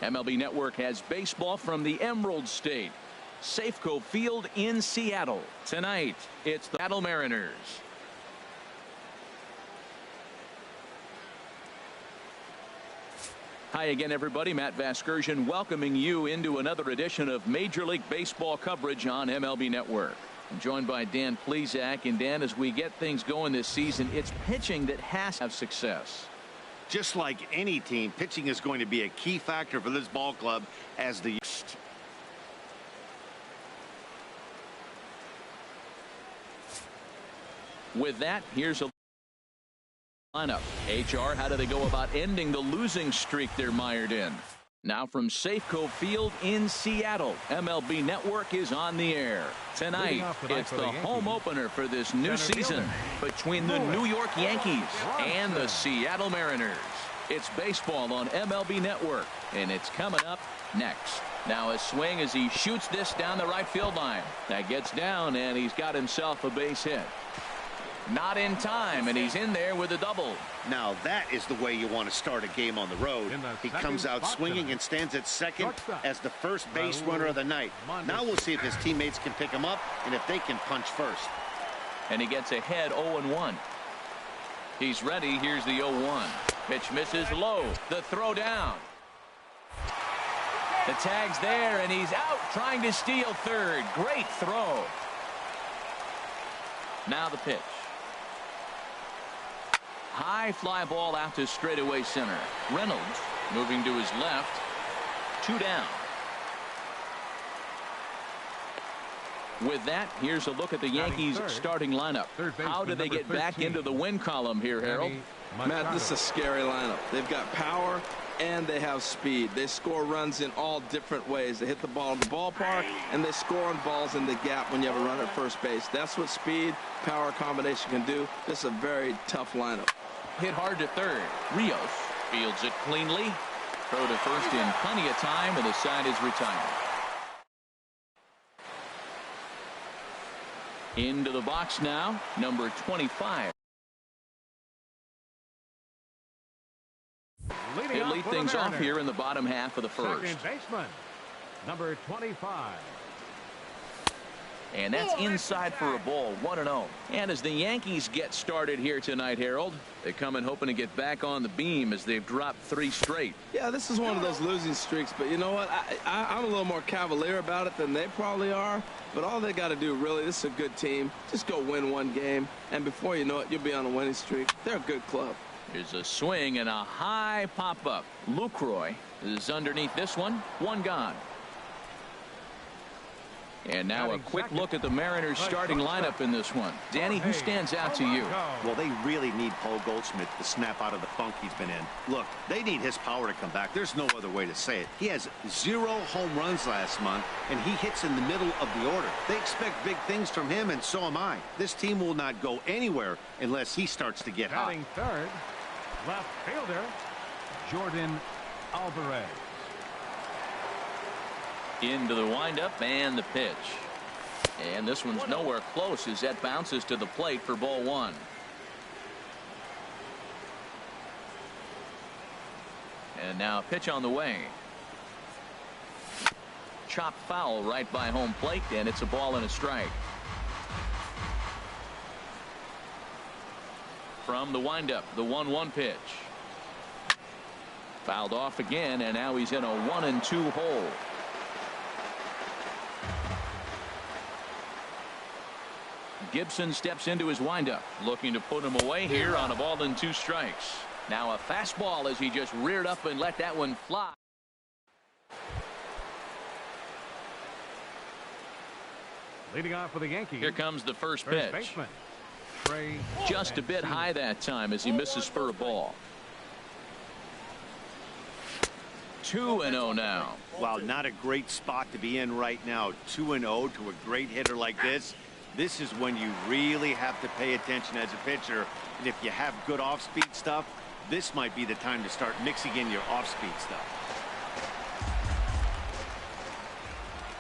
MLB Network has baseball from the Emerald State. Safeco Field in Seattle. Tonight, it's the Seattle Mariners. Hi again, everybody. Matt Vasgersian welcoming you into another edition of Major League Baseball coverage on MLB Network. I'm joined by Dan Plesac. And Dan, as we get things going this season, it's pitching that has to have success. Just like any team, pitching is going to be a key factor for this ball club as the With that, here's a lineup. HR, how do they go about ending the losing streak they're mired in? Now from Safeco Field in Seattle, MLB Network is on the air. Tonight, it's the home opener for this new season between the New York Yankees and the Seattle Mariners. It's baseball on MLB Network, and it's coming up next. Now a swing as he shoots this down the right field line. That gets down, and he's got himself a base hit. Not in time, and he's in there with a double. Now that is the way you want to start a game on the road. He comes out swinging and stands at second as the first base runner of the night. Now we'll see if his teammates can pick him up and if they can punch first. And he gets ahead 0-1. He's ready. Here's the 0-1. Pitch misses low. The throw down. The tag's there, and he's out trying to steal third. Great throw. Now the pitch. High fly ball out to straightaway center. Reynolds moving to his left. 2 down. With that, here's a look at the Yankees starting lineup. How do they get back into the win column here, Harold? Matt, this is a scary lineup. They've got power and they have speed. They score runs in all different ways. They hit the ball in the ballpark and they score on balls in the gap when you have a runner at first base. That's what speed, power combination can do. This is a very tough lineup. Hit hard to third. Rios fields it cleanly. Throw to first in plenty of time, and the side is retired. Into the box now, number 25. He'll lead things off here in the bottom half of the first. Second baseman, number 25. And that's inside for a ball, 1-0. And as the Yankees get started here tonight, Harold, they come in hoping to get back on the beam as they've dropped 3 straight. Yeah, this is one of those losing streaks, but you know what? I'm a little more cavalier about it than they probably are. But all they got to do, really, this is a good team. Just go win one game, and before you know it, you'll be on a winning streak. They're a good club. Here's a swing and a high pop-up. Lucroy is underneath this one. 1 gone. And now a quick look at the Mariners starting lineup in this one. Danny, who stands out to you? Well, they really need Paul Goldschmidt to snap out of the funk he's been in. Look, they need his power to come back. There's no other way to say it. He has 0 home runs last month, and he hits in the middle of the order. They expect big things from him, and so am I. This team will not go anywhere unless he starts to get hot. Batting third, left fielder, Jordan Alvarez. Into the windup and the pitch. And this one's nowhere close as that bounces to the plate for ball 1. And now a pitch on the way. Chopped foul right by home plate, and it's a ball and a strike. From the windup, the 1-1 pitch. Fouled off again, and now he's in a 1-2 hole. Gibson steps into his windup, looking to put him away here on a ball and 2 strikes. Now a fastball as he just reared up and let that one fly. Leading off for the Yankees. Here comes the first pitch. Baseman, just a bit high that time as he misses for a ball. 2-0 now. Wow, not a great spot to be in right now. 2-0 to a great hitter like this. This is when you really have to pay attention as a pitcher. And if you have good off-speed stuff, this might be the time to start mixing in your off-speed stuff.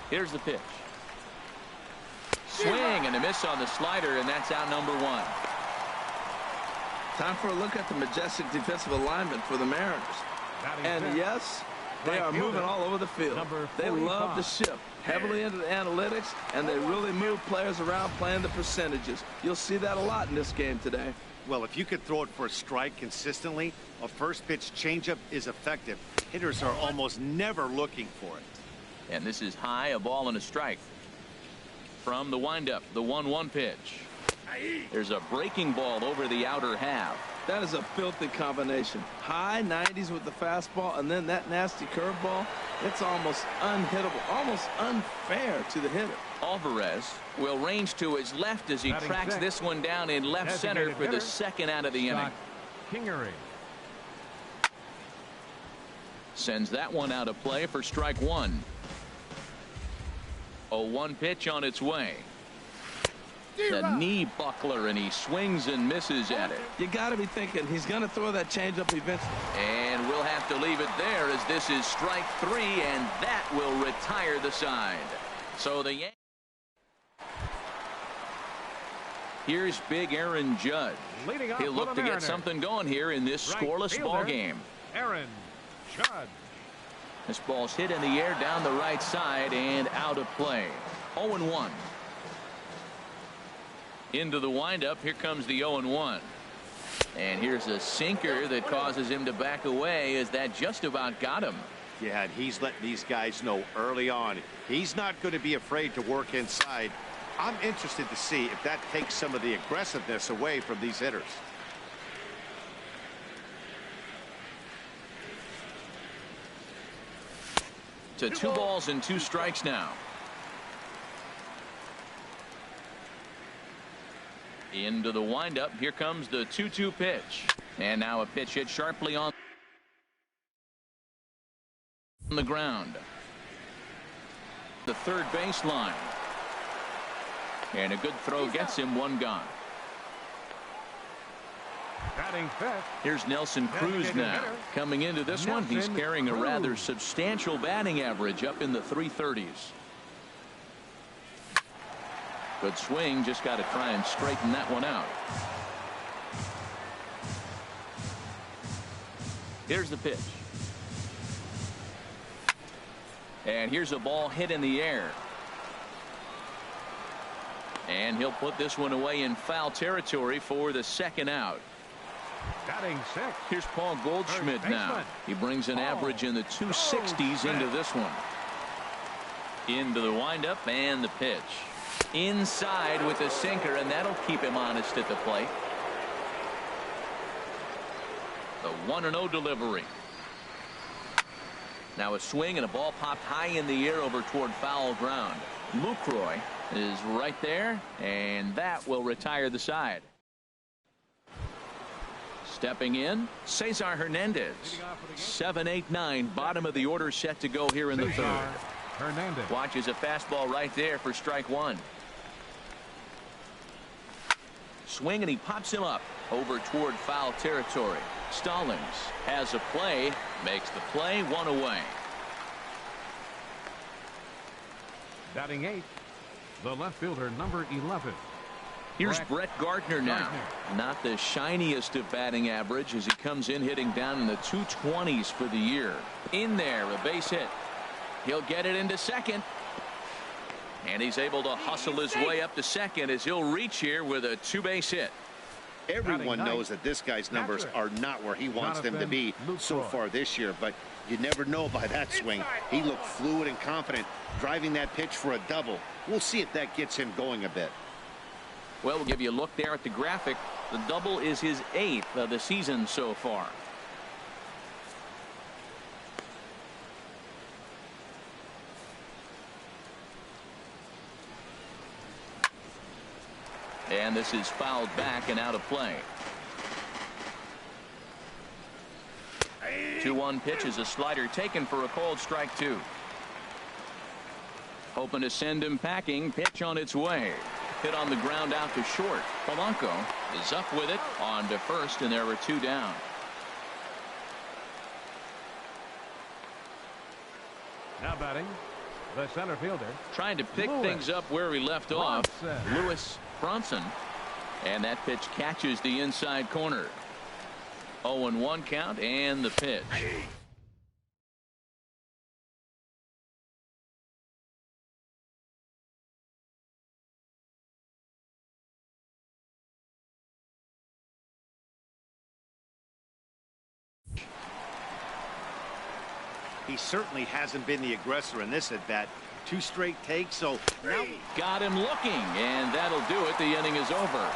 Here's the pitch. Swing and a miss on the slider, and that's out number 1. Time for a look at the majestic defensive alignment for the Mariners. And yes, They are moving all over the field. They love to 45. shift heavily into the analytics, and they really move players around playing the percentages. You'll see that a lot in this game today. Well, if you could throw it for a strike consistently, a first pitch changeup is effective. Hitters are almost never looking for it. And this is high, a ball and a strike. From the windup, the 1-1 pitch. There's a breaking ball over the outer half. That is a filthy combination. High 90s with the fastball, and then that nasty curveball. It's almost unhittable, almost unfair to the hitter. Alvarez will range to his left as he tracks this one down in left center for the second out of the inning. Kingery. Sends that one out of play for strike one. 0-1 pitch on its way. The knee buckler, and he swings and misses at it. You got to be thinking he's going to throw that changeup eventually. And we'll have to leave it there as this is strike three, and that will retire the side. So the Yankees. Here's big Aaron Judge. He'll look to get something going here in this scoreless ball game. Aaron Judge. This ball's hit in the air down the right side and out of play. 0-1. Into the windup. Here comes the 0-1. And here's a sinker that causes him to back away, as that just about got him. Yeah, and he's letting these guys know early on he's not going to be afraid to work inside. I'm interested to see if that takes some of the aggressiveness away from these hitters. To 2 balls and 2 strikes now. Into the windup. Here comes the 2-2 pitch. And now a pitch hit sharply on the ground. The third baseline. And a good throw gets him one gone. Batting fifth. Here's Nelson Cruz now. Coming into this one, he's carrying a rather substantial batting average up in the 330s. Good swing, just got to try and straighten that one out. Here's the pitch. And here's a ball hit in the air. And he'll put this one away in foul territory for the second out. Batting sixth. Here's Paul Goldschmidt now. He brings an average in the 260s into this one. Into the windup and the pitch. Inside with the sinker, and that'll keep him honest at the plate. The 1-0 delivery. Now a swing, and a ball popped high in the air over toward foul ground. Lucroy is right there, and that will retire the side. Stepping in, Cesar Hernandez. 7-8-9, bottom of the order set to go here in the third. Hernandez. Watches a fastball right there for strike one. Swing, and he pops him up over toward foul territory. Stallings has a play, makes the play, one away. Batting eighth, the left fielder, number 11. Here's Brett Gardner now. Not the shiniest of batting average as he comes in hitting down in the 220s for the year. In there, a base hit. He'll get it into second. And he's able to hustle his way up to second as he'll reach here with a 2-base hit. Everyone knows that this guy's numbers are not where he wants them to be so far this year, but you never know by that swing. He looked fluid and confident, driving that pitch for a double. We'll see if that gets him going a bit. Well, we'll give you a look there at the graphic. The double is his 8th of the season so far. And this is fouled back and out of play. 2-1 pitch is a slider taken for a called strike two. Hoping to send him packing. Pitch on its way. Hit on the ground out to short. Polanco is up with it on to first, and there were 2 down. Now batting, the center fielder. Trying to pick things up where he left off. Lewis Bronson. And that pitch catches the inside corner. 0-1 count and the pitch. He certainly hasn't been the aggressor in this at bat. 2 straight takes, so now got him looking, and that'll do it. The inning is over.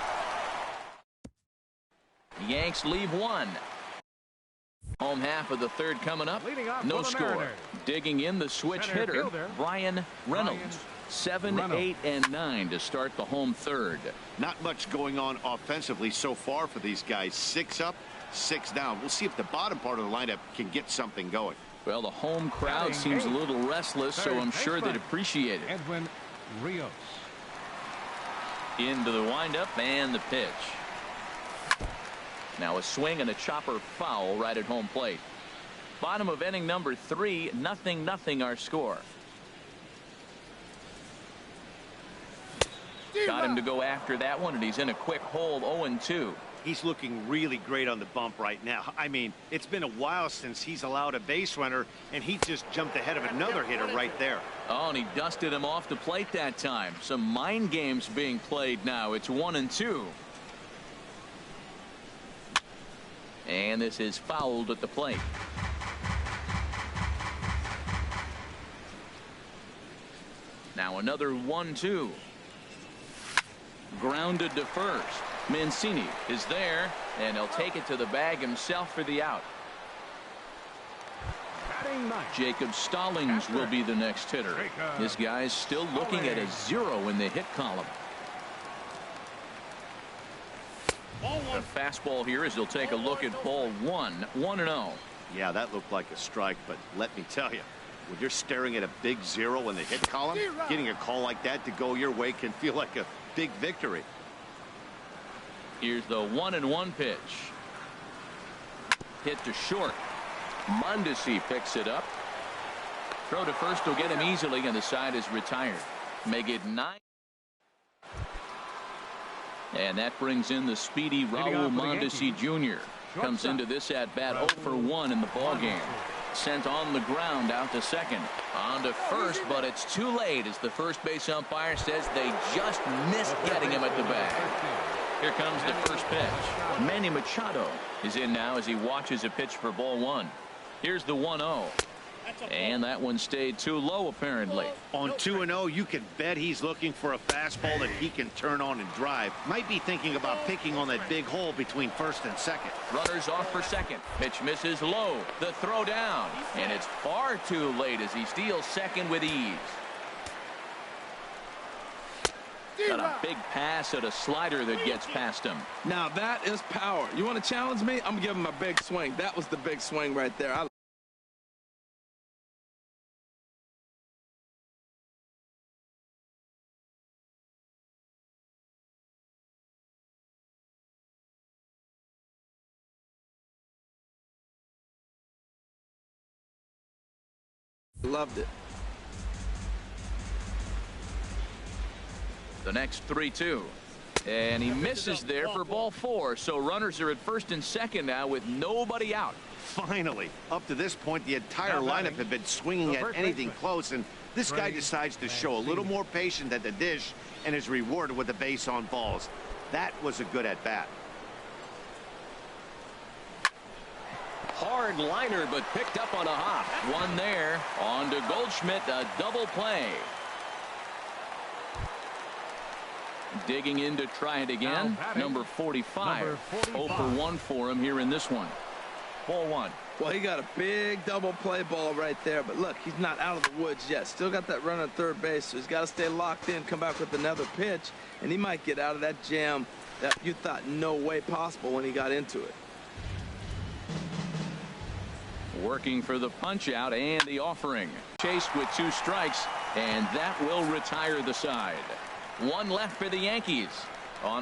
Yanks leave 1. Home half of the third coming up. No score. Digging in the switch hitter, Brian Reynolds. 7, 8, and 9 to start the home third. Not much going on offensively so far for these guys. 6 up, 6 down. We'll see if the bottom part of the lineup can get something going. Well, the home crowd seems a little restless, so I'm sure they'd appreciate it. Edwin Rios. Into the windup and the pitch. Now a swing and a chopper foul right at home plate. Bottom of inning number 3, 0-0 our score. Got him to go after that one, and he's in a quick hole. 0-2. He's looking really great on the bump right now. I mean, it's been a while since he's allowed a base runner, and he just jumped ahead of another hitter right there. Oh, and he dusted him off the plate that time. Some mind games being played now. It's 1-2. And this is fouled at the plate. Now another 1-2. Grounded to first. Mancini is there, and he'll take it to the bag himself for the out. Jacob Stallings will be the next hitter. This guy's still looking at a 0 in the hit column. The fastball here as he'll take a look at ball 1. 1-0. Yeah, that looked like a strike, but let me tell you, when you're staring at a big 0 in the hit column, getting a call like that to go your way can feel like a big victory. Here's the 1-1 pitch. Hit to short. Mondesi picks it up. Throw to first will get him easily, and the side is retired. Make it 9. And that brings in the speedy Raul Mondesi Jr. Comes into this at bat 0 for 1 in the ball game. Sent on the ground out to second. On to first, but it's too late as the first base umpire says they just missed getting him at the bag. Here comes the first pitch. Manny Machado is in now as he watches a pitch for ball 1. Here's the 1-0. And that one stayed too low apparently. On 2-0, you can bet he's looking for a fastball that he can turn on and drive. Might be thinking about picking on that big hole between first and second. Runners off for second. Pitch misses low. The throw down. And it's far too late as he steals second with ease. Got a big pass at a slider that gets past him. Now that is power. You want to challenge me? I'm giving him a big swing. That was the big swing right there. Loved it. The next 3-2. And he misses there for ball 4. So runners are at first and second now with nobody out. Finally, up to this point, the entire lineup had been swinging at anything close, and this guy decides to show a little more patience at the dish and is rewarded with a base on balls. That was a good at bat. Hard liner, but picked up on a hop. One there. On to Goldschmidt, a double play. Digging in to try it again. Number 45. 0 for 1 for him here in this one. Ball 1. Well, he got a big double play ball right there, but look, he's not out of the woods yet. Still got that run on third base, so he's got to stay locked in, come back with another pitch, and he might get out of that jam that you thought no way possible when he got into it. Working for the punch out and the offering. Chased with 2 strikes, and that will retire the side. 1 left for the Yankees. On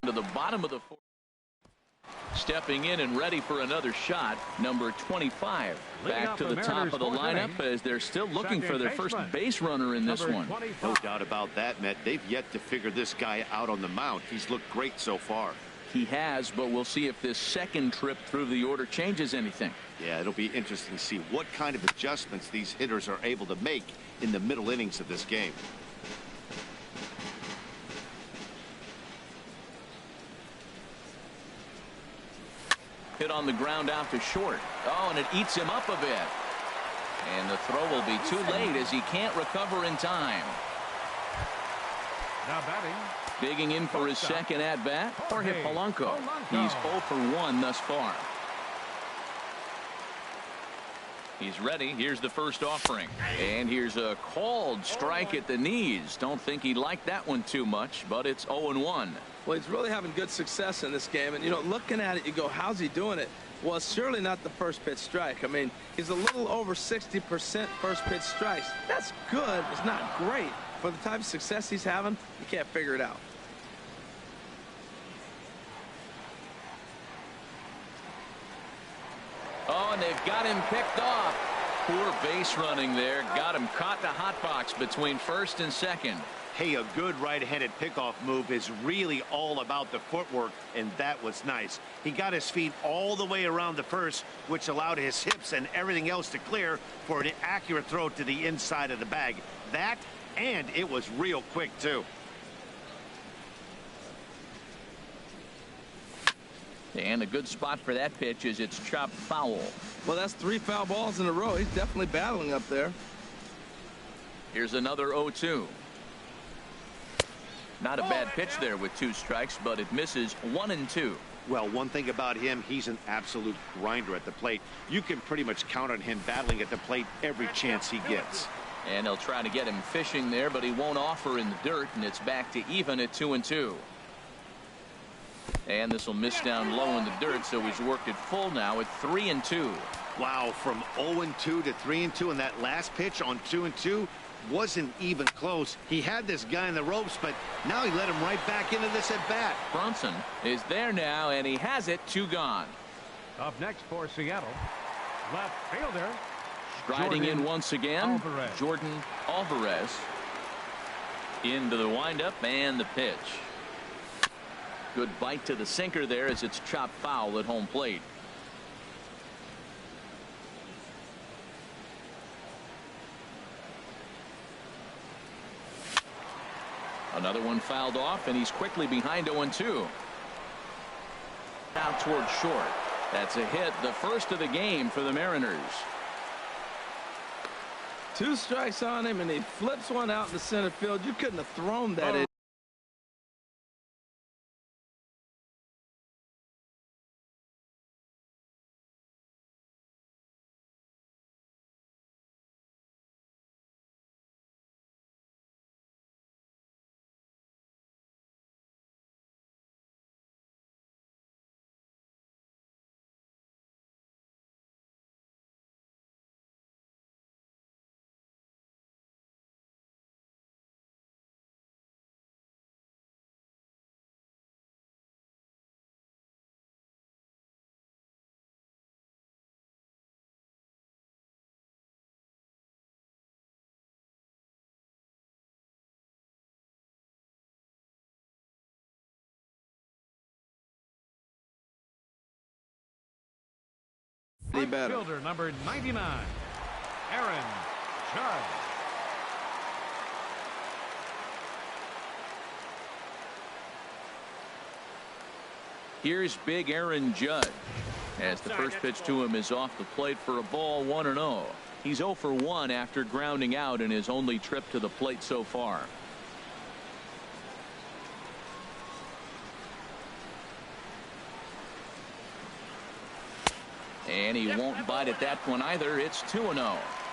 to the bottom of the 4th. Stepping in and ready for another shot, number 25. Back to the top of the lineup as they're still looking for their first base runner in this one. No doubt about that, Matt. They've yet to figure this guy out on the mound. He's looked great so far. He has, but we'll see if this second trip through the order changes anything. Yeah, it'll be interesting to see what kind of adjustments these hitters are able to make in the middle innings of this game. Hit on the ground out to short. Oh, and it eats him up a bit. And the throw will be too late as he can't recover in time. Now batting. Digging in for his second at-bat, Jorge Polanco. He's 0 for 1 thus far. He's ready. Here's the first offering. And here's a called strike at the knees. Don't think he liked that one too much, but it's 0-1. Well, he's really having good success in this game. And, you know, looking at it, you go, how's he doing it? Well, it's surely not the first pitch strike. I mean, he's a little over 60% first pitch strikes. That's good. It's not great. For the type of success he's having, you can't figure it out. Oh, and they've got him picked off. Poor base running there. Got him caught in the hot box between first and second. Hey, a good right-handed pickoff move is really all about the footwork, and that was nice. He got his feet all the way around the first, which allowed his hips and everything else to clear for an accurate throw to the inside of the bag. That, and it was real quick, too. And a good spot for that pitch is it's chopped foul. Well, that's 3 foul balls in a row. He's definitely battling up there. Here's another 0-2. Not a bad pitch there with 2 strikes, but it misses 1 and 2. Well, one thing about him, he's an absolute grinder at the plate. You can pretty much count on him battling at the plate every chance he gets. And they'll try to get him fishing there, but he won't offer in the dirt, and it's back to even at 2 and 2. And this will miss down low in the dirt, so he's worked it full now at 3 and 2. Wow, from 0 and 2 to 3 and 2, and that last pitch on 2 and 2 wasn't even close. He had this guy in the ropes, but now he let him right back into this at bat. Bronson is there now, and he has it. 2 gone. Up next for Seattle, left fielder. Striding in once again, Alvarez. Jordan Alvarez. Into the windup and the pitch. Good bite to the sinker there as it's chopped foul at home plate. Another one fouled off, and he's quickly behind 0-2. Out towards short. That's a hit, the first of the game for the Mariners. 2 strikes on him, and he flips one out in the center field. You couldn't have thrown that in. Right fielder number 99, Aaron Judge. Here's big Aaron Judge as the first pitch to him is off the plate for a ball. 1-0. He's 0 for 1 after grounding out in his only trip to the plate so far. And he won't bite at that one either. It's 2-0.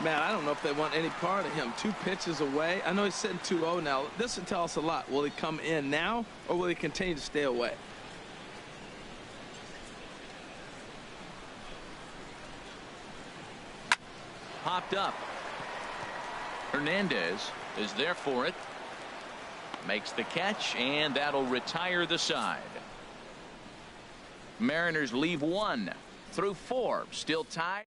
Man, I don't know if they want any part of him. 2 pitches away. I know he's sitting 2-0 now. This will tell us a lot. Will he come in now, or will he continue to stay away? Popped up. Hernandez is there for it. Makes the catch, and that'll retire the side. Mariners leave 1 through 4. Still tied.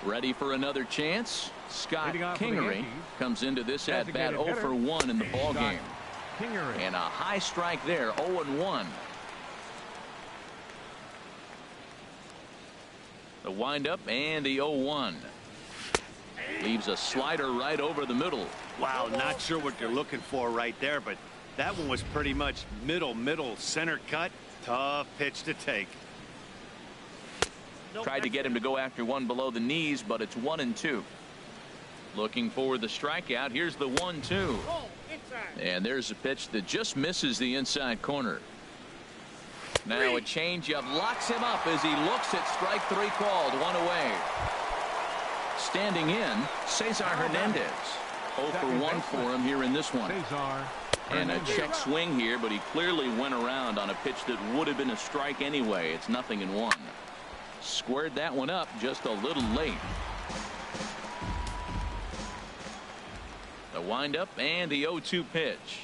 Ready for another chance. Scott Kingery comes into this at bat 0 for 1 in the ball game. And a high strike there. 0-1. The windup and the 0-1. Leaves a slider right over the middle. Wow, not sure what you're looking for right there, but that one was pretty much middle center cut. Tough pitch to take. Tried to get him to go after one below the knees, but it's 1-2. Looking for the strikeout. Here's the 1-2. And there's a pitch that just misses the inside corner. Now a changeup locks him up as he looks at strike 3 called. 1 away. Standing in, Cesar Hernandez. 0 for 1 for him here in this one. And a check swing here, but he clearly went around on a pitch that would have been a strike anyway. It's 0-1. Squared that one up just a little late. The windup and the 0-2 pitch.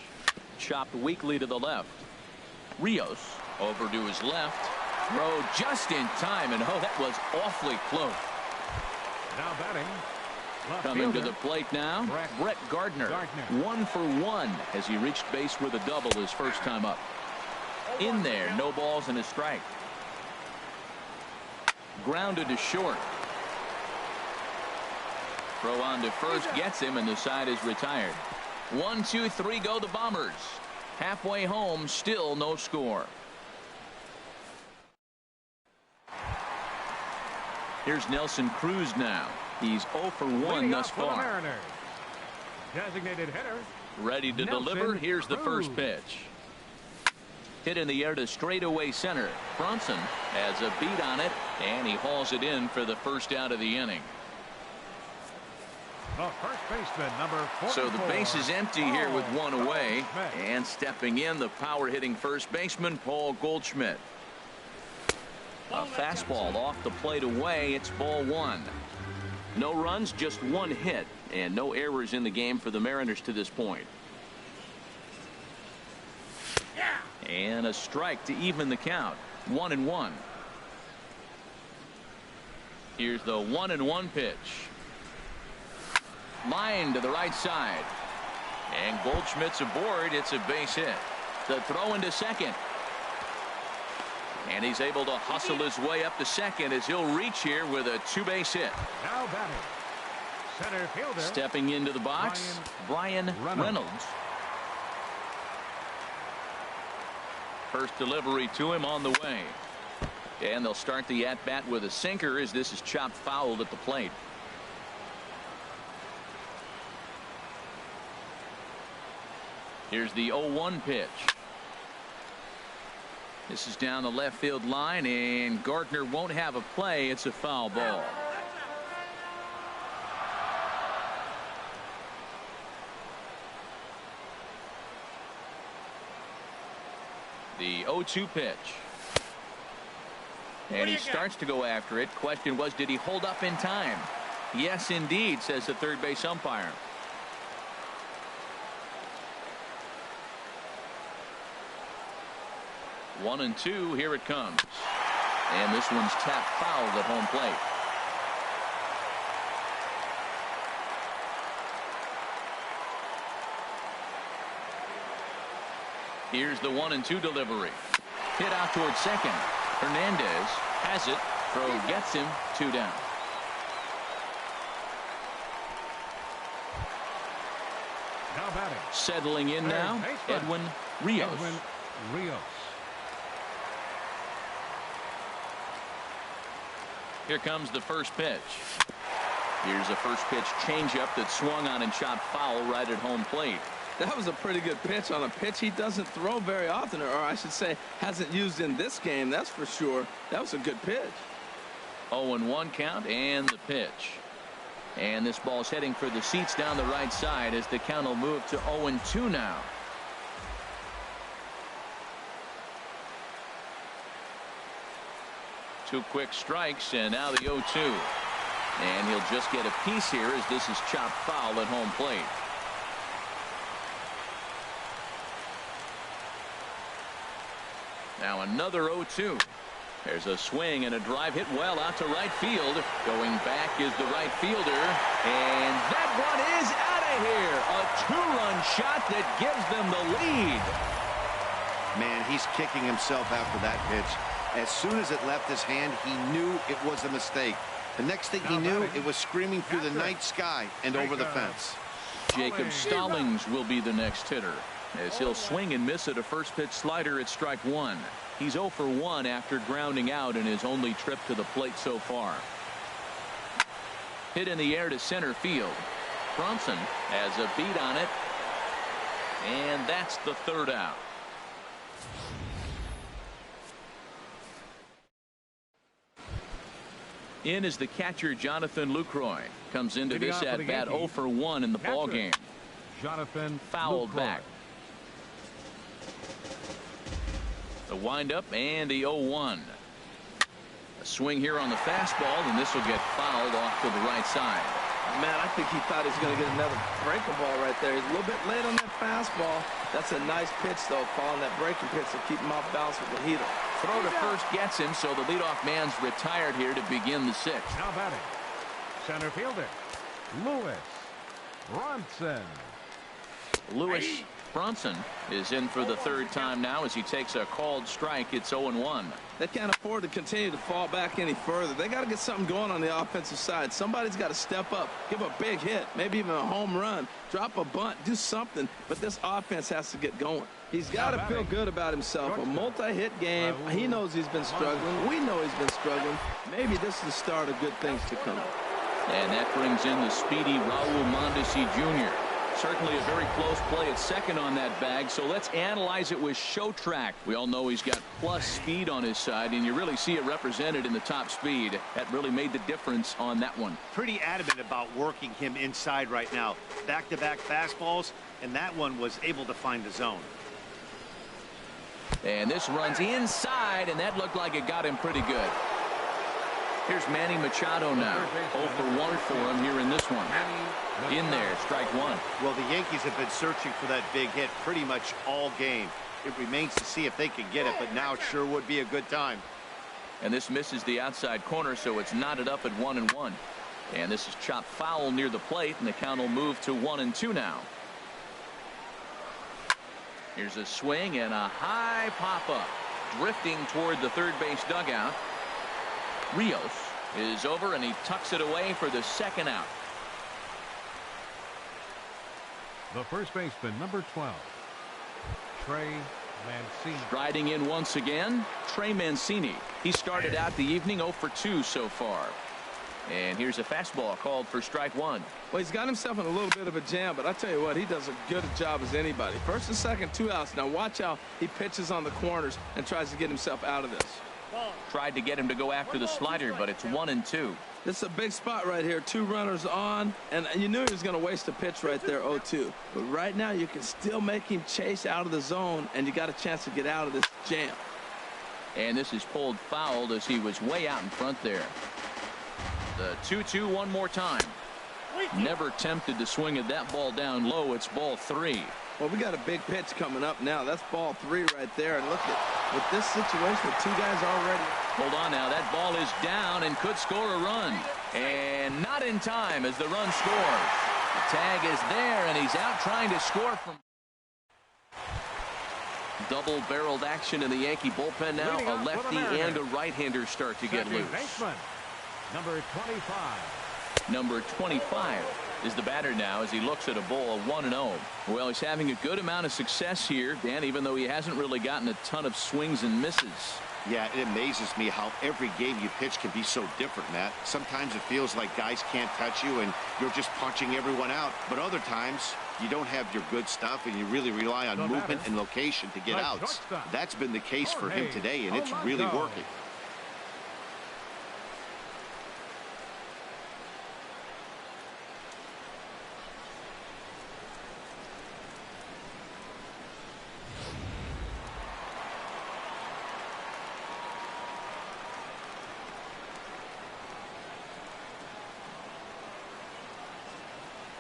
Chopped weakly to the left. Rios over to his left. Throw just in time, and oh, that was awfully close. Now batting. Coming to the plate now, Brett Gardner. 1 for 1 as he reached base with a double his first time up. In there, no balls and a strike. Grounded to short. Throw on to first gets him, and the side is retired. 1, 2, 3 go the Bombers. Halfway home, still no score. Here's Nelson Cruz now. He's 0 for 1 thus far. Designated hitter. Ready to deliver. Here's the first pitch. Hit in the air to straightaway center. Bronson has a beat on it, and he hauls it in for the first out of the inning. The first baseman, number 44. So the base is empty here with 1 away. And stepping in, the power-hitting first baseman, Paul Goldschmidt. A fastball off the plate away. It's ball 1. No runs, just 1 hit, and no errors in the game for the Mariners to this point. And a strike to even the count. 1-1. Here's the 1-1 pitch. Line to the right side. And Goldschmidt's aboard. It's a base hit. The throw into second. And he's able to hustle his way up to second as he'll reach here with a 2-base hit. Now batting. Center fielder. Stepping into the box, Brian Reynolds. First delivery to him on the way. And they'll start the at-bat with a sinker as this is chopped foul at the plate. Here's the 0-1 pitch. This is down the left field line, and Gardner won't have a play. It's a foul ball. The 0-2 pitch. And he starts to go after it. Question was, did he hold up in time? Yes, indeed, says the third base umpire. One and two, here it comes. And this one's tapped foul at home plate. Here's the 1-2 delivery. Hit out towards second. Hernandez has it. Throw gets him. 2 down. Now batting. Settling in now, Edwin Rios. Here comes the first pitch. Here's a first pitch changeup that swung on and shot foul right at home plate. That was a pretty good pitch on a pitch he doesn't throw very often, or I should say hasn't used in this game, that's for sure. That was a good pitch. 0-1 count and the pitch. And this ball's heading for the seats down the right side as the count will move to 0-2 now. Two quick strikes, and now the 0-2. And he'll just get a piece here as this is chopped foul at home plate. Now another 0-2. There's a swing and a drive hit well out to right field. Going back is the right fielder. And that one is out of here. A 2-run shot that gives them the lead. Man, he's kicking himself after that pitch. As soon as it left his hand, he knew it was a mistake. The next thing he knew, it was screaming through the night sky and over the fence. Jacob Stallings will be the next hitter, as he'll swing and miss at a first pitch slider at strike one. He's 0 for 1 after grounding out in his only trip to the plate so far. Hit in the air to center field. Bronson has a beat on it, and that's the third out. In is the catcher Jonathan Lucroy. Comes into this at bat 0 for 1 in the ball game. Jonathan fouled back. The windup and the 0-1. A swing here on the fastball, and this will get fouled off to the right side. Man, I think he thought he was going to get another breaking ball right there. He's a little bit late on that fastball. That's a nice pitch, though, following that breaking pitch to keep him off balance with the heater. Throw to first gets him, so the leadoff man's retired here to begin the sixth. Now batting, center fielder, Lewis Bronson. Lewis Bronson is in for the third time now as he takes a called strike. It's 0-1. They can't afford to continue to fall back any further. They got to get something going on the offensive side. Somebody's got to step up, give a big hit, maybe even a home run, drop a bunt, do something. But this offense has to get going. He's got to feel good about himself. A multi-hit game. He knows he's been struggling. We know he's been struggling. Maybe this is the start of good things to come. And that brings in the speedy Raul Mondesi Jr. Certainly a very close play at second on that bag, so let's analyze it with show track. We all know he's got plus speed on his side, and you really see it represented in the top speed. That really made the difference on that one. Pretty adamant about working him inside right now. Back-to-back fastballs, and that one was able to find the zone. And this runs inside, and that looked like it got him pretty good. Here's Manny Machado now. 0 for 1 for him here in this one. In there, strike one. Well, the Yankees have been searching for that big hit pretty much all game. It remains to see if they can get it, but now it sure would be a good time. And this misses the outside corner, so it's knotted up at 1-1. And this is chopped foul near the plate, and the count will move to 1-2 now. Here's a swing and a high pop-up. Drifting toward the third base dugout. Rios is over, and he tucks it away for the second out. The first baseman, number 12, Trey Mancini. Striding in once again, Trey Mancini. He started out the evening 0 for 2 so far. And here's a fastball called for strike one. Well, he's got himself in a little bit of a jam, but I tell you what, he does a good job as anybody. First and second, 2 outs. Now watch how he pitches on the corners and tries to get himself out of this. Tried to get him to go after the slider, but it's 1-2. This is a big spot right here. 2 runners on, and you knew he was going to waste a pitch right there, 0-2. But right now, you can still make him chase out of the zone, and you got a chance to get out of this jam. And this is pulled fouled as he was way out in front there. The 2-2 one more time. Never tempted to swing at that ball down low. It's ball 3. Well, we got a big pitch coming up now. That's ball 3 right there. And look at with this situation with 2 guys already. Hold on now. That ball is down and could score a run. And not in time as the run scores. The tag is there, and he's out trying to score from. Double-barreled action in the Yankee bullpen now. A lefty and a right-hander start to get loose. Baseman, number 25. Number 25 is the batter now as he looks at a ball of 1-0. Well, he's having a good amount of success here, Dan, even though he hasn't really gotten a ton of swings and misses. Yeah, it amazes me how every game you pitch can be so different, Matt. Sometimes it feels like guys can't touch you and you're just punching everyone out. But other times you don't have your good stuff and you really rely on movement and location to get outs. That's been the case for him today, and it's really working.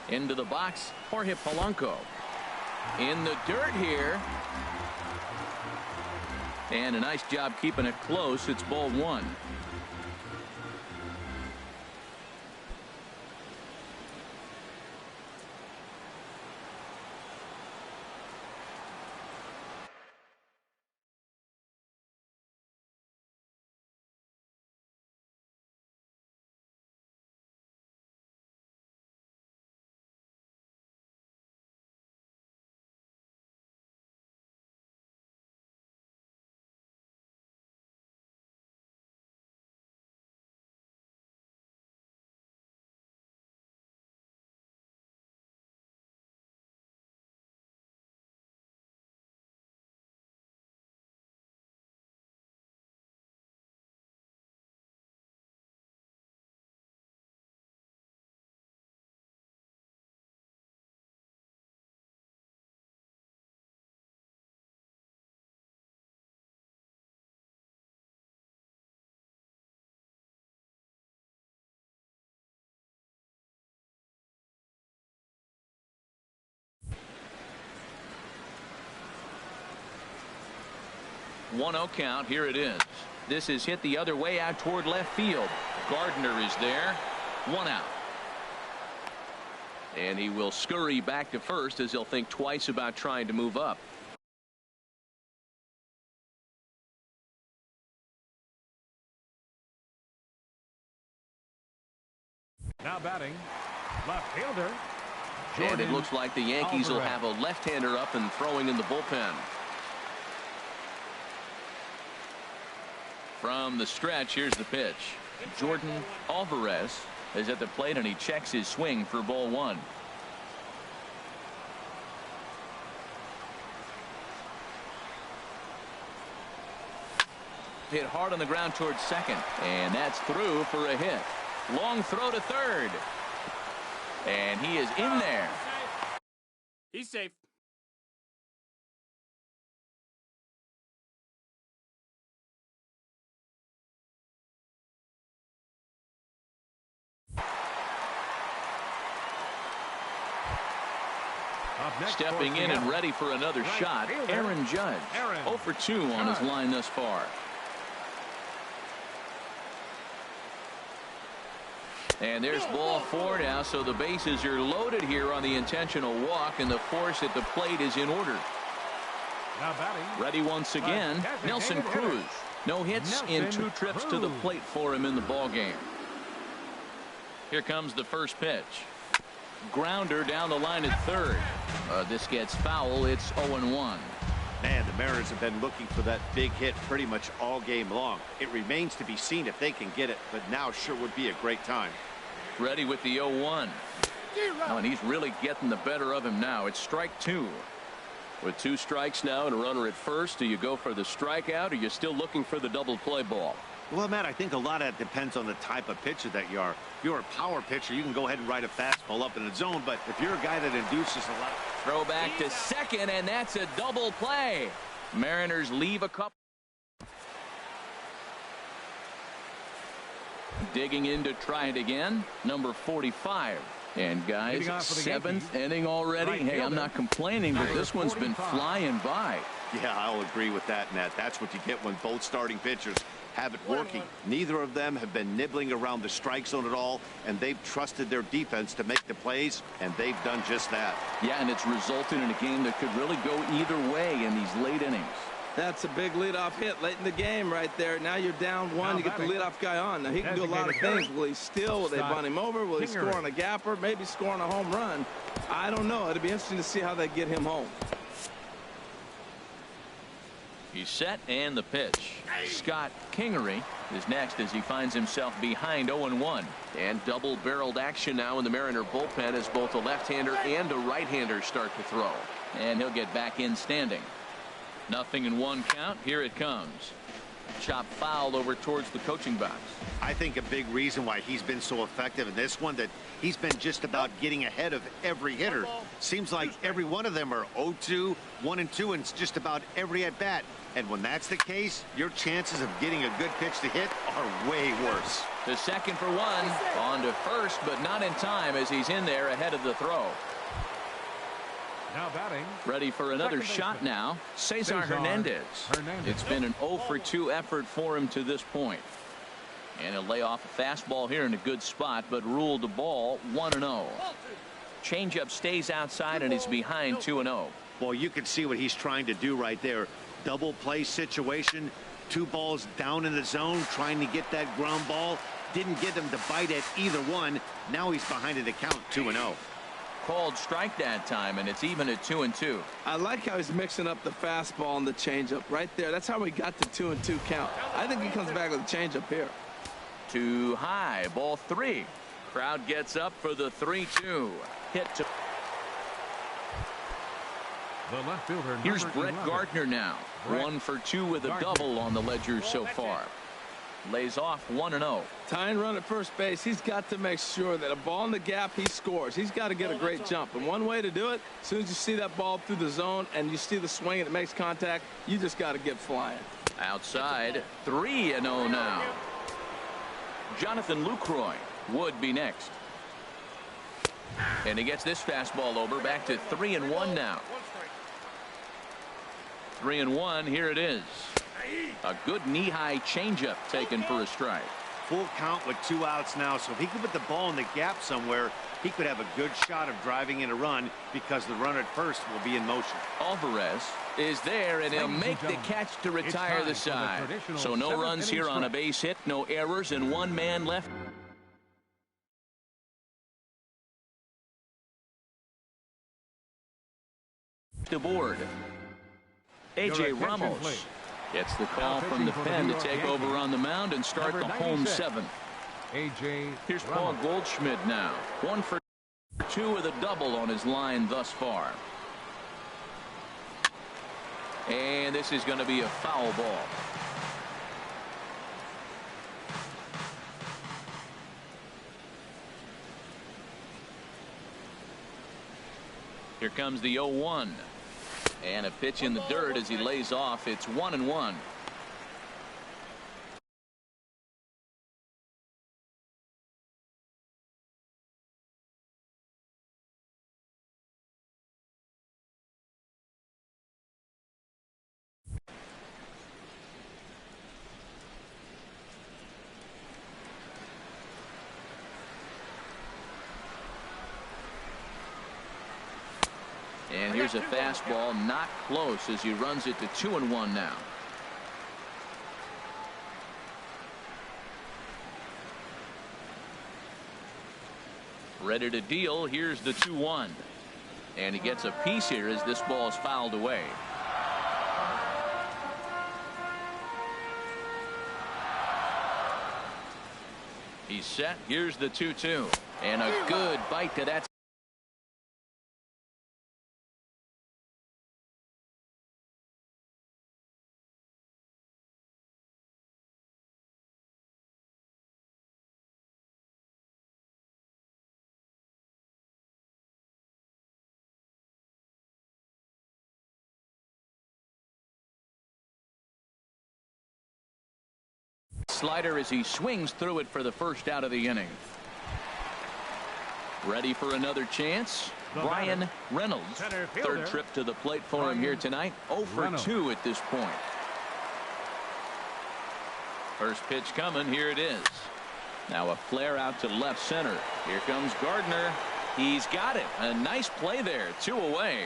Into the box, Jorge Polanco. In the dirt here. And a nice job keeping it close. It's ball 1. 1-0 count. Here it is. This is hit the other way out toward left field. Gardner is there. 1 out. And he will scurry back to first as he'll think twice about trying to move up. Now batting, left fielder. And it looks like the Yankees will have a left-hander up and throwing in the bullpen. From the stretch, here's the pitch. Jordan Alvarez is at the plate, and he checks his swing for ball 1. Hit hard on the ground towards second, and that's through for a hit. Long throw to third, and he is in there. He's safe. Stepping in and ready for another shot, Aaron Judge. 0 for 2 on his line thus far. And there's ball 4 now, so the bases are loaded here on the intentional walk, and the force at the plate is in order. Now batting, ready once again, Nelson Cruz. No hits in 2 trips to the plate for him in the ball game. Here comes the first pitch. Grounder down the line at third. This gets foul. It's 0-1. Man, the Mariners have been looking for that big hit pretty much all game long. It remains to be seen if they can get it, but now sure would be a great time. Ready with the 0-1. Oh, and he's really getting the better of him now. It's strike 2. With 2 strikes now and a runner at first, do you go for the strikeout, or are you still looking for the double play ball? Well, Matt, I think a lot of it depends on the type of pitcher that you are. If you're a power pitcher, you can go ahead and ride a fastball up in the zone, but if you're a guy that induces a lot. Throw back to second, and that's a double play. Mariners leave a couple. Digging in to try it again, number 45. And guys, 7th inning already. Hey, I'm not complaining, but this one's been flying by. Yeah, I'll agree with that, Matt. That's what you get when both starting pitchers have it working. Neither of them have been nibbling around the strike zone at all, and they've trusted their defense to make the plays, and they've done just that. Yeah, and it's resulted in a game that could really go either way in these late innings. That's a big leadoff hit late in the game right there. Now you're down 1. You get the leadoff guy on. Now he can do a lot of things. Will he steal? Will they bunt him over? Will he score on a gapper? Maybe score on a home run. I don't know. It'll be interesting to see how they get him home. He's set, and the pitch. Scott Kingery is next as he finds himself behind 0-1. And double-barreled action now in the Mariner bullpen as both a left-hander and a right-hander start to throw. And he'll get back in standing. 0-1 count. Here it comes. Chop foul over towards the coaching box. I think a big reason why he's been so effective in this one, that he's been just about getting ahead of every hitter. Seems like every one of them are 0-2, 1-2, and it's just about every at bat. And when that's the case, your chances of getting a good pitch to hit are way worse. To second for 1. On to first, but not in time as he's in there ahead of the throw. Now batting, ready for another shot now, Cesar Hernandez. It's been an 0 for 2 effort for him to this point. And he'll lay off a fastball here in a good spot, but ruled the ball 1-0. Changeup stays outside, and he's behind 2-0. Well, you can see what he's trying to do right there. Double play situation, 2 balls down in the zone, trying to get that ground ball. Didn't get him to bite at either one. Now he's behind in the count, 2-0. Called strike that time, and it's even at 2-2. I like how he's mixing up the fastball and the changeup right there. That's how we got the 2-2 count. I think he comes back with a changeup here. Too high, ball 3. Crowd gets up for the 3-2 hit to. the left fielder. Here's Brett 11. Gardner now. 1 for 2 with a double on the ledger so far. Lays off 1-0. Tying run at first base. He's got to make sure that a ball in the gap, he scores. He's got to get a great jump. And one way to do it, as soon as you see that ball through the zone and you see the swing and it makes contact, you just got to get flying. Outside, 3-0 now. Jonathan Lucroy would be next. And he gets this fastball over, back to 3-1 now. 3-1, here it is. A good knee-high changeup taken for a strike. Full count with 2 outs now, so if he could put the ball in the gap somewhere, he could have a good shot of driving in a run because the runner at first will be in motion. Alvarez is there, and he'll make the catch to retire the side. So no runs here on a base hit, no errors, and 1 man left. Aboard. A.J. Ramos gets the call from the pen to take over on the mound and start the home 7th. Here's Paul Goldschmidt now. 1 for 2 with a double on his line thus far. And this is going to be a foul ball. Here comes the 0-1. And a pitch in the dirt as he lays off. It's 1-1. And here's a fastball, not close, as he runs it to 2-1 now. Ready to deal. Here's the 2-1. And he gets a piece here as this ball is fouled away. He's set. Here's the 2-2. And a good bite to that. Slider as he swings through it for the first out of the inning. Ready for another chance. Brian Reynolds. Third trip to the plate for him here tonight. 0 for 2 at this point. First pitch coming. Here it is. Now a flare out to left center. Here comes Gardner. He's got it. A nice play there. 2 away.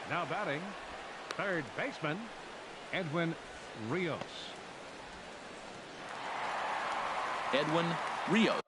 Now batting, third baseman, Edwin Rios. Edwin Rios.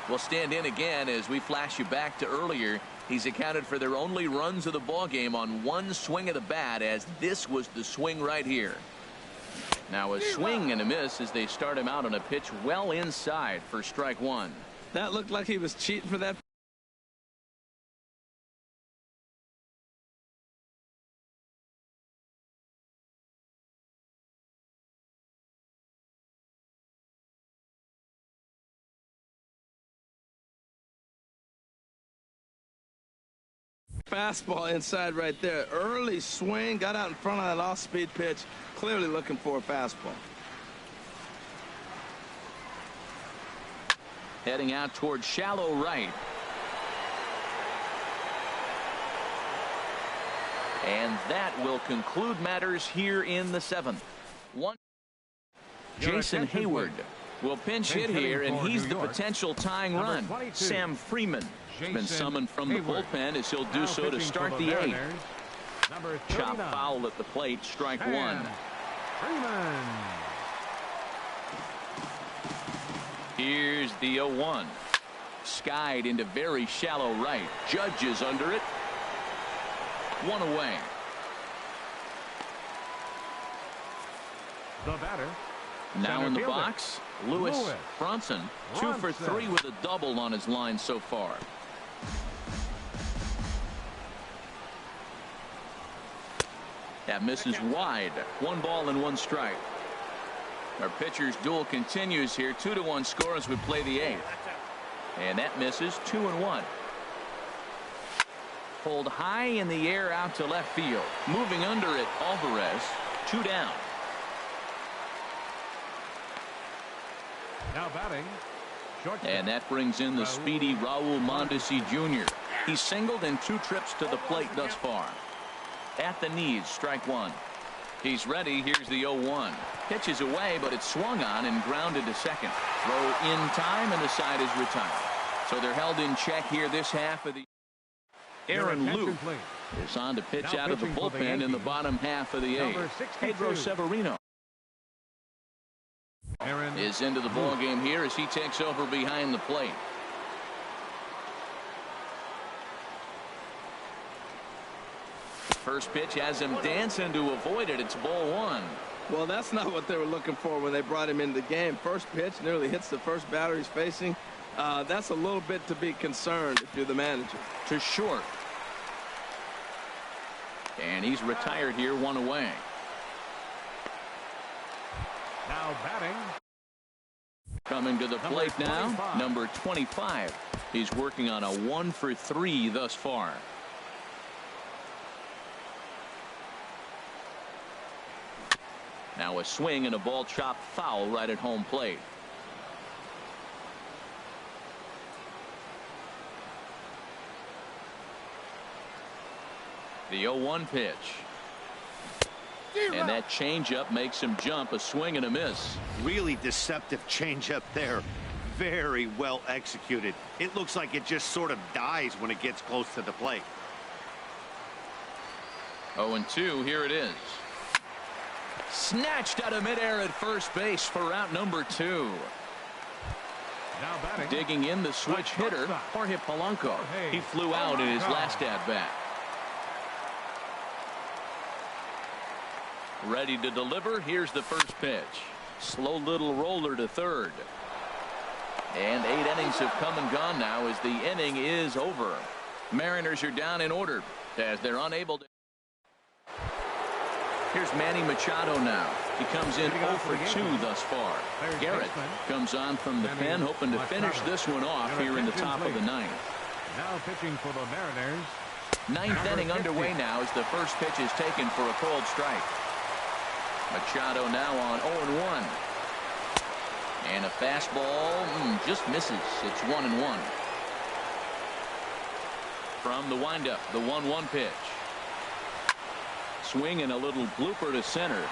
Will stand in again as we flash you back to earlier. He's accounted for their only runs of the ball game on 1 swing of the bat, as this was the swing right here. Now a swing and a miss as they start him out on a pitch well inside for strike 1. That looked like he was cheating for that. Fastball inside right there. Early swing, got out in front of that off-speed pitch. Clearly looking for a fastball. Heading out towards shallow right. And that will conclude matters here in the 7th. Jason Hayward will pinch hit here, and he's the potential tying run. Sam Freeman has been summoned from the bullpen as he'll do so to start the 8th. Chop foul at the plate, strike 1. Here's the 0-1. Skied into very shallow right. Judge is under it. 1 away. The batter. Now in the box, Lewis Bronson. 2 for 3 with a double on his line so far. That misses wide. 1 ball and 1 strike. Our pitcher's duel continues here. 2-1 score as we play the 8th. And that misses. 2-1. Pulled high in the air out to left field. Moving under it, Alvarez. 2 down. Now batting. Shortstop. And that brings in the speedy Raul Mondesi Jr. He's singled in 2 trips to the plate thus far. At the knees, strike 1. He's ready. Here's the 0-1. Pitches away, but it's swung on and grounded to second. Throw in time, and the side is retired. So they're held in check here this half of the. Aaron Luke is on to pitch out of the bullpen in the bottom half of the 8th. Pedro Severino is into the ball game here as he takes over behind the plate. First pitch has him dancing to avoid it. It's ball 1. Well, that's not what they were looking for when they brought him into the game. First pitch nearly hits the first batter he's facing. That's a little bit to be concerned if you're the manager. To short. And he's retired here, 1 away. Now batting. Coming to the plate now, number 25. He's working on a 1 for 3 thus far. Now a swing and a ball chopped foul right at home plate. The 0-1 pitch. And that changeup makes him jump. A swing and a miss. Really deceptive changeup there. Very well executed. It looks like it just sort of dies when it gets close to the plate. 0-2. Here it is. Snatched out of midair at first base for out number 2. Now batting. Digging in the switch hitter, Jorge Polanco. He flew out in his last at bat. Ready to deliver. Here's the first pitch. Slow little roller to third. And 8 innings have come and gone now as the inning is over. Mariners are down in order as they're unable to. Here's Manny Machado now. He comes in 0 for 2 thus far. Garrett comes on from the pen, hoping to finish this one off here in the top of the 9th. Now pitching for the Mariners. 9th inning underway now as the first pitch is taken for a cold strike. Machado now on 0-1. And a fastball just misses. It's 1-1. From the windup, the 1-1 pitch. Swing and a little blooper to center.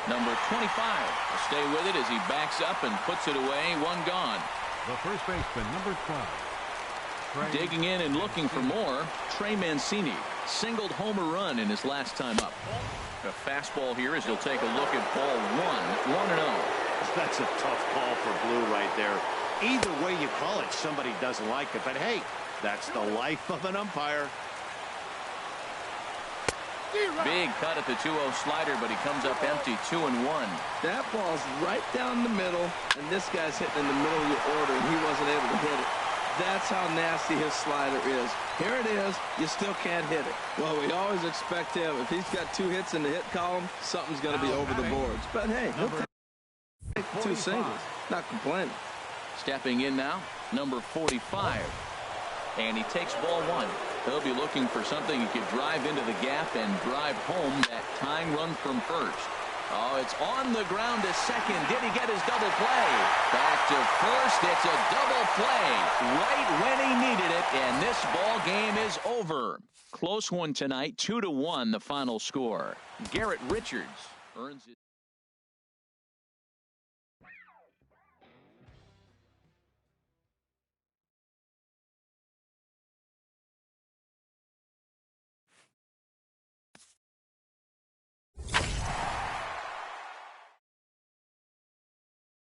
Number 25 will stay with it as he backs up and puts it away. 1 gone. The first baseman, number 12. Digging in and looking for more, Trey Mancini singled home run in his last time up. A fastball here as he'll take a look at ball 1. 1-0. That's a tough call for Blue right there. Either way you call it, somebody doesn't like it. But hey, that's the life of an umpire. Big cut at the 2-0 slider, but he comes up empty. 2-1. That ball's right down the middle, and this guy's hitting in the middle of your order, and he wasn't able to hit it. That's how nasty his slider is. Here it is. You still can't hit it. Well, we always expect him. If he's got 2 hits in the hit column, something's going to be over the boards. But hey, he'll take 2 singles. Not complaining. Stepping in now, number 45. And he takes ball 1. He'll be looking for something he could drive into the gap and drive home that tying run from first. Oh, it's on the ground to second. Did he get his double play? Back to first. It's a double play right when he needed it, and this ball game is over. Close one tonight, 2-1 the final score. Garrett Richards earns it.